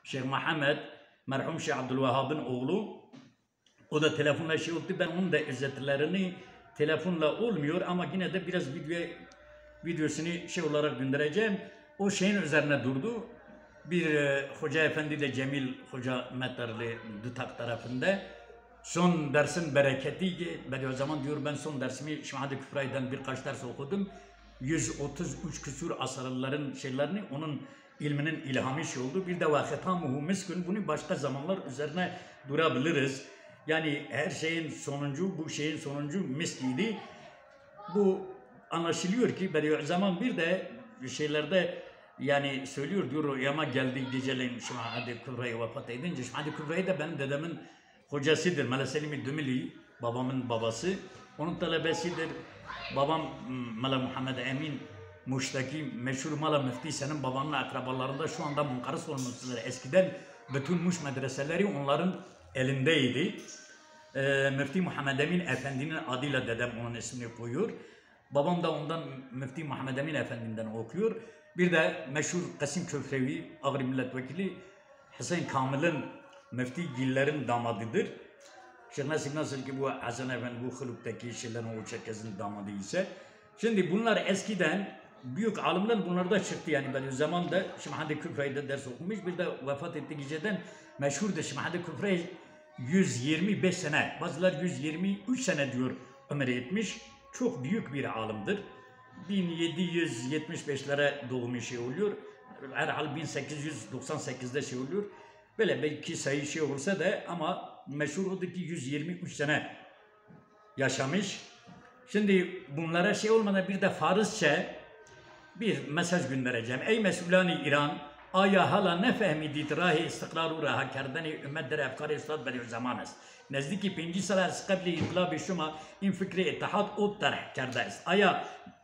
Şeyh Muhammed, merhum Şeyh Abdülvehhab'ın oğlu. O da telefonla şey oldu. Ben onun da özetlerini telefonla olmuyor ama yine de biraz videosunu şey olarak göndereceğim. O şeyin üzerine durdu. Bir hoca efendi de Cemil Hoca Metarlı Dutak tarafında son dersin bereketi, ben o zaman diyor ben son dersimi Şemadi Kübra'dan birkaç ders okudum. 133 küsur asırların şeylerini onun ilminin ilhamı şey oldu. Bir de vâhetamuhu miskün, bunu başka zamanlar üzerine durabiliriz. Yani her şeyin sonuncu, bu şeyin sonuncu miskiydi. Bu anlaşılıyor ki Bediüzzaman bir de şeylerde yani söylüyor diyor yama geldi geceleyin Şemadi Kübra'yı vefat edince. Şemadi Kübra'yı da benim dedemin hocasıdır. Mala Selim Dümili, babamın babası. Onun talebesidir. Babam Mala Muhammed Emin Muş'taki meşhur Mala Müfti senin babanın akrabalarında şu anda munkaris olmuşlar. Eskiden bütün Muş medreseleri onların elindeydi. Müfti Muhammed Emin Efendi'nin adıyla dedem onun ismini koyuyor. Babam da ondan Müfti Muhammed Emin Efendi'nden okuyor. Bir de meşhur Kasim Köfrevi, Ağrı Milletvekili Hüseyin Kamil'in Müfti Giller'in damadıdır. Şimdi nasıl ki bu Hasan Efendi bu Hıluk'taki şeylerin o Çerkez'in damadı ise. Şimdi bunlar eskiden büyük alimler bunlarda çıktı yani Bediüzzaman Şemadi Kübra'da ders okumuş. Bir de vefat ettiği geceden meşhurdur Şemadi Kübra 125 sene, bazılar 123 sene diyor ömür etmiş. Çok büyük bir alimdir. 1775'lere doğmuş şey oluyor. Herhalde 1898'de şey oluyor. Böyle belki sayı şey olsa da ama meşhur oldu ki 123 sene yaşamış. Şimdi bunlara şey olmadan bir de Farsça bir mesaj göndereceğim. Ey mesulani İran, aya hala ne fehmidid rahi istiqraru raha kardani ümmetdir efkar Üstad Bediüzzaman است. نزدیکی 5 سال از قبل انقلاب شما این فکر اتحاد او طرح کرده است. آیا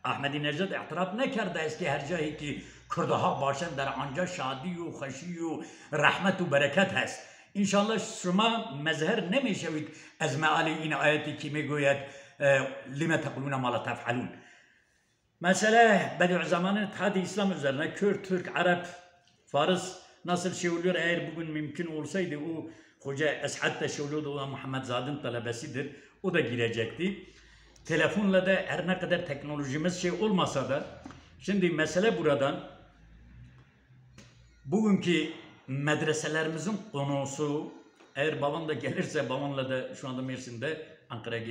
احمدی نژاد اعتراف نکرده است که هر جایی که کردها باشند در آنجا شادی و خوشی و رحمت و برکت هست؟ انشالله شما مظهر نمیشوید از معانی این آیاتی که میگوید لما تقولون ما لا تفعلون. Mesele Bediüzzaman'ın İttihad-ı İslam üzerine Kürt, Türk, Arap, Fars nasıl şey oluyor? Eğer bugün mümkün olsaydı o Hoca Eshat da şey oluyordu, o da Muhammed Zad'ın talebesidir. O da girecekti. Telefonla da her ne kadar teknolojimiz şey olmasa da şimdi mesele buradan bugünkü medreselerimizin konusu eğer babam da gelirse babamla da şu anda Mersin'de Ankara'ya